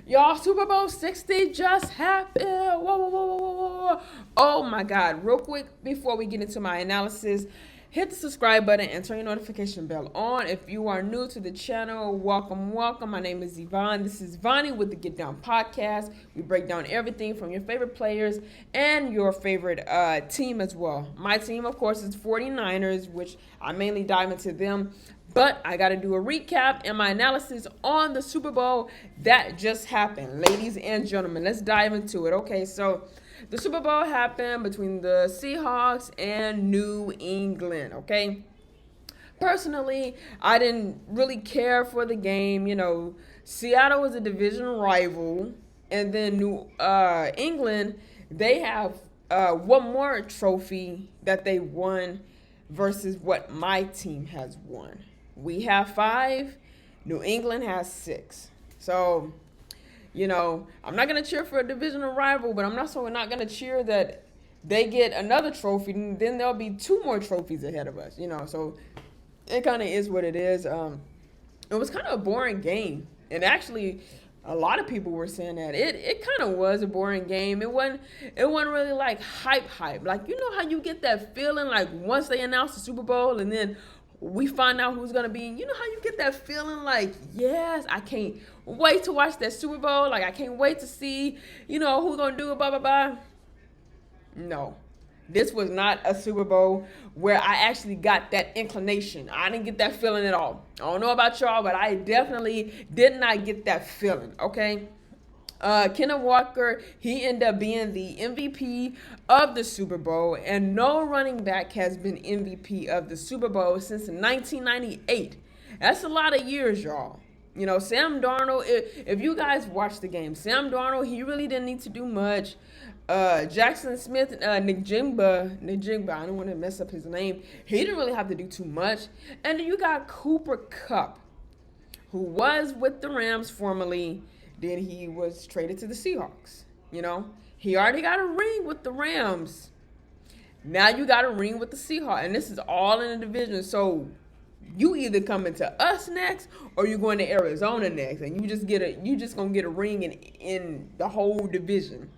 Y'all, Super Bowl 60 just happened. Whoa, whoa, whoa, whoa, whoa, whoa. Oh my God. Real quick, before we get into my analysis, hit the subscribe button and turn your notification bell on. If you are new to the channel, welcome, welcome. My name is Yvonne. This is Vonnie with the Get Down Podcast. We break down everything from your favorite players and your favorite team as well. My team, of course, is 49ers, which I mainly dive into them. But I got to do a recap and my analysis on the Super Bowl that just happened. Ladies and gentlemen, let's dive into it. Okay, so the Super Bowl happened between the Seahawks and New England, okay? Personally, I didn't really care for the game. You know, Seattle was a division rival, and then New England, they have one more trophy that they won versus what my team has won. We have 5. New England has 6. So, you know, I'm not going to cheer for a divisional rival, but I'm also not going to cheer that they get another trophy. And then there'll be 2 more trophies ahead of us, you know. So it kind of is what it is. It was kind of a boring game. And actually, a lot of people were saying that it kind of was a boring game. It wasn't really like hype. Like, you know how you get that feeling like once they announce the Super Bowl and then we find out who's going to be, you know how you get that feeling like, yes, I can't wait to watch that Super Bowl. Like, I can't wait to see, you know, who's going to do it, blah, blah, blah. No, this was not a Super Bowl where I actually got that inclination. I didn't get that feeling at all. I don't know about y'all, but I definitely did not get that feeling, okay? Kenneth Walker, he ended up being the MVP of the Super Bowl, and no running back has been MVP of the Super Bowl since 1998. That's a lot of years, y'all. You know, Sam Darnold, if you guys watch the game, Sam Darnold, he really didn't need to do much. Jackson Smith, Njigba, I don't want to mess up his name. He didn't really have to do too much. And then you got Cooper Kupp, who was with the Rams formerly. Then he was traded to the Seahawks. You know, he already got a ring with the Rams. Now you got a ring with the Seahawks, and this is all in the division. So you either coming to us next, or you going to Arizona next, and you just gonna get a ring in the whole division.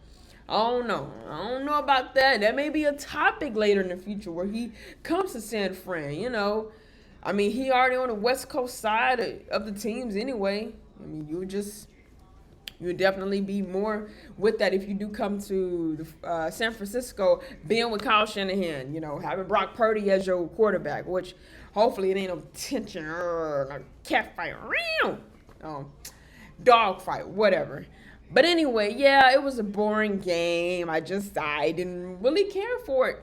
I don't know about that. That may be a topic later in the future where he comes to San Fran. You know, I mean, he already on the West Coast side of the teams anyway. I mean, you'll definitely be more with that if you do come to San Francisco, being with Kyle Shanahan, you know, having Brock Purdy as your quarterback, which hopefully it ain't no tension or like cat fight, dog fight, whatever. But anyway, yeah, it was a boring game. I didn't really care for it.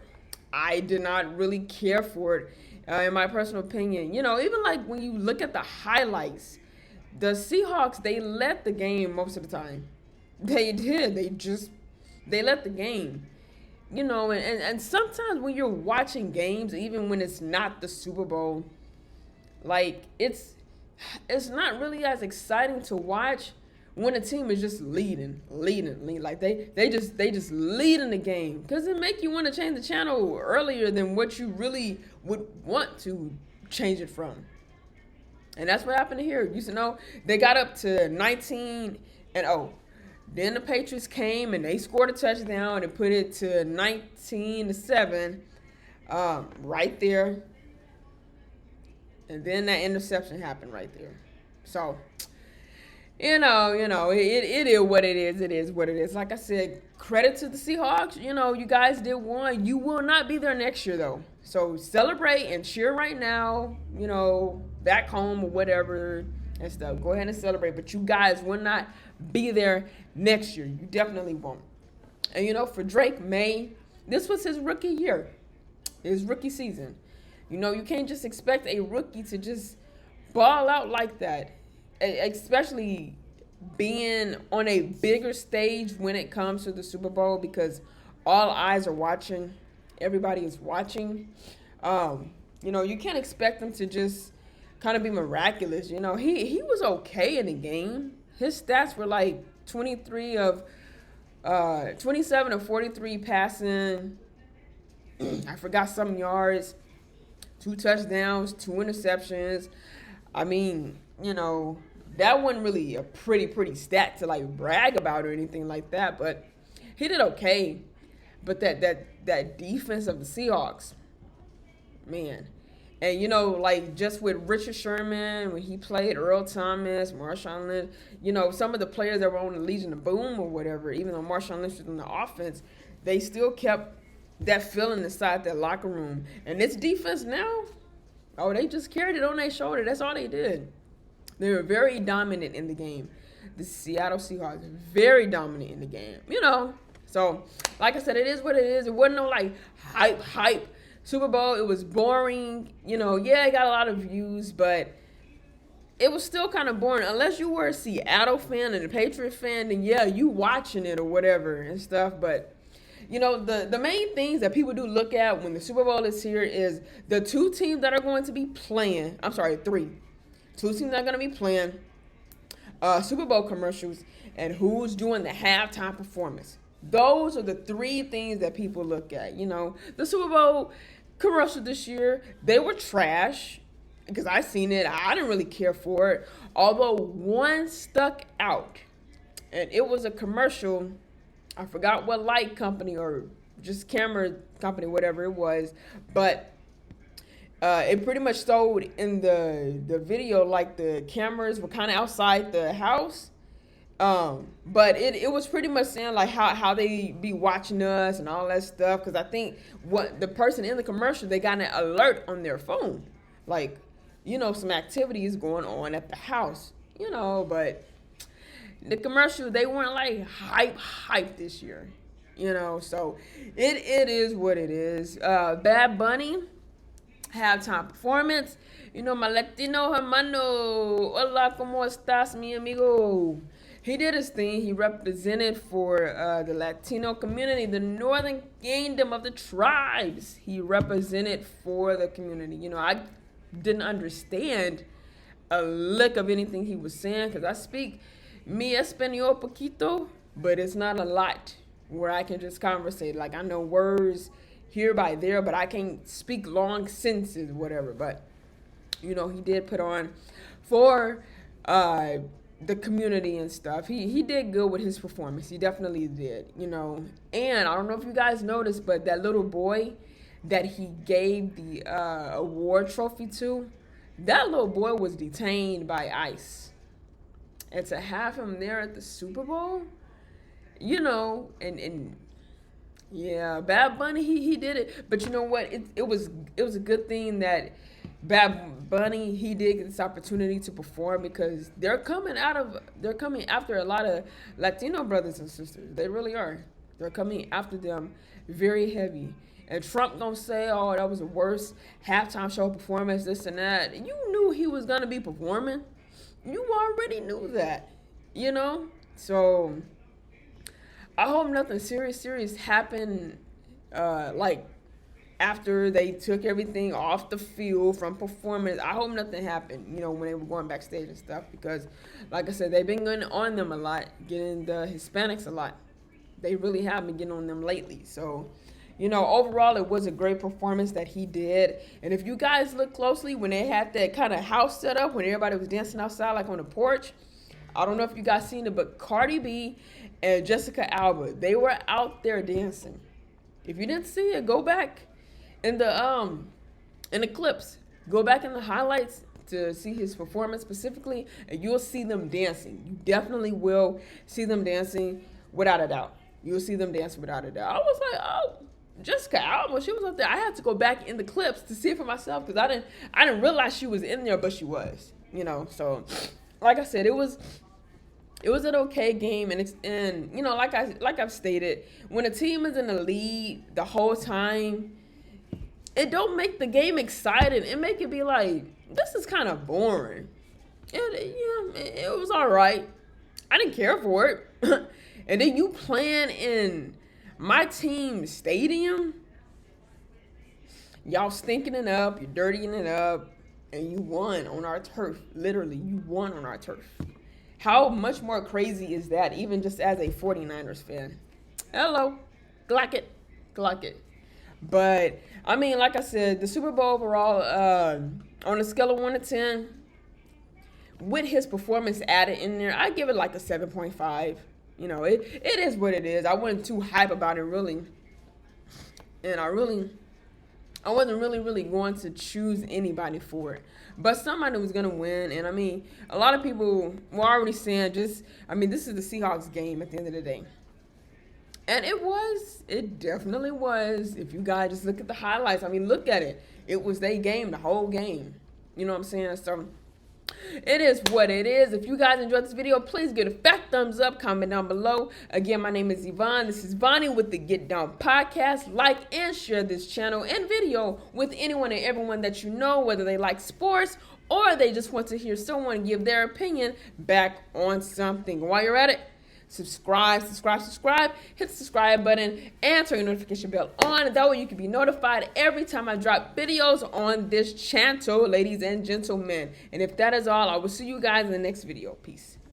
I did not really care for it, in my personal opinion. You know, even like when you look at the highlights, the Seahawks, they led the game most of the time. They did. They let the game. You know, and sometimes when you're watching games, even when it's not the Super Bowl, like it's not really as exciting to watch when a team is just leading. Like they just lead in the game, because it make you want to change the channel earlier than what you really would want to change it from. And that's what happened here. You know, they got up to 19-0. Then the Patriots came and they scored a touchdown and put it to 19-7, right there. And then that interception happened right there. So, you know, it is what it is. It is what it is. Like I said, credit to the Seahawks. You know, you guys did one. You will not be there next year, though. So celebrate and cheer right now, you know, back home or whatever and stuff. Go ahead and celebrate. But you guys will not be there next year. You definitely won't. And for Drake May, this was his rookie year, his rookie season. You can't just expect a rookie to just ball out like that, especially being on a bigger stage when it comes to the Super Bowl, because all eyes are watching. Everybody is watching. You can't expect him to just kind of be miraculous. He was okay in the game. His stats were like 27 of 43 passing. I forgot some yards, 2 touchdowns, 2 interceptions. I mean, that wasn't really a pretty stat to like brag about or anything like that, but he did okay. But that defense of the Seahawks, man. And like just with Richard Sherman when he played, Earl Thomas, Marshawn Lynch, some of the players that were on the Legion of Boom or whatever, even though Marshawn Lynch was in the offense, they still kept that feeling inside that locker room. And this defense now, they just carried it on their shoulder. That's all they did. They were very dominant in the game. The Seattle Seahawks, very dominant in the game. So, like I said, it is what it is. It wasn't no, like, hype Super Bowl. It was boring. Yeah, it got a lot of views, but it was still kind of boring. Unless you were a Seattle fan and a Patriot fan, then, yeah, you watching it or whatever and stuff. But, the main things that people do look at when the Super Bowl is here is the 2 teams that are going to be playing. I'm sorry, 3. 2 teams that are going to be playing Super Bowl commercials and who's doing the halftime performance. Those are the 3 things that people look at. The Super Bowl commercial this year, they were trash because I seen it. I didn't really care for it. Although one stuck out, and it was a commercial. I forgot what light company or just camera company, whatever it was, but it pretty much showed in the video like the cameras were kind of outside the house. But it was pretty much saying like how they be watching us and all that stuff. Cause I think what the person in the commercial, they got an alert on their phone. Like, some activity is going on at the house, but the commercial, they weren't like hype this year, so it is what it is. Bad Bunny, halftime performance. My Latino hermano, hola, ¿cómo estás, mi amigo? He did his thing. He represented for the Latino community, the Northern Kingdom of the tribes. He represented for the community. I didn't understand a lick of anything he was saying because I speak mi español poquito, but it's not a lot where I can just conversate. Like, I know words here by there, but I can't speak long sentences, whatever. But, he did put on for the community and stuff. He did good with his performance. He definitely did, And I don't know if you guys noticed, but that little boy that he gave the award trophy to, that little boy was detained by ICE. And to have him there at the Super Bowl, and yeah, Bad Bunny, he did it. But you know what? It was a good thing that Bad Bunny, he did get this opportunity to perform because they're coming after a lot of Latino brothers and sisters. They really are. They're coming after them very heavy. And Trump gonna say, oh, that was the worst halftime show performance, this and that. You knew he was gonna be performing. You already knew that, So I hope nothing serious happened, like after they took everything off the field from performance. I hope nothing happened, when they were going backstage and stuff, because like I said, they've been going on them a lot, getting the Hispanics a lot. They really have been getting on them lately. So, overall, it was a great performance that he did. And if you guys look closely, when they had that kind of house set up, when everybody was dancing outside, like on the porch, I don't know if you guys seen it, but Cardi B and Jessica Alba, they were out there dancing. If you didn't see it, go back in the clips. Go back in the highlights to see his performance specifically, and you'll see them dancing. You definitely will see them dancing without a doubt. You'll see them dancing without a doubt. I was like, oh, Jessica Alba, she was up there. I had to go back in the clips to see it for myself because I didn't realize she was in there, but she was, So, like I said, it was It was an okay game, and you know, like I've stated, when a team is in the lead the whole time, it don't make the game exciting. It make it be like, this is kind of boring. It was all right. I didn't care for it. And then you playing in my team's stadium, y'all stinking it up, you're dirtying it up, and you won on our turf. Literally, you won on our turf. How much more crazy is that, even just as a 49ers fan? Hello. Glock it. Glock it. But, I mean, like I said, the Super Bowl overall, on a scale of 1 to 10, with his performance added in there, I give it like a 7.5. You know, it is what it is. I wasn't too hype about it, really. And I wasn't really going to choose anybody for it. But somebody was going to win. And, I mean, a lot of people were already saying this is the Seahawks game at the end of the day. And it definitely was. If you guys just look at the highlights, I mean, look at it. It was their game, the whole game. You know what I'm saying? So, it is what it is. If you guys enjoyed this video, please give it a fat thumbs up, comment down below. Again, my name is Yvonne. This is Vonnie with the Get Down Podcast. Like and share this channel and video with anyone and everyone that you know, whether they like sports or they just want to hear someone give their opinion back on something. While you're at it, subscribe. Hit the subscribe button and turn your notification bell on. That way you can be notified every time I drop videos on this channel, ladies and gentlemen. And if that is all, I will see you guys in the next video. Peace.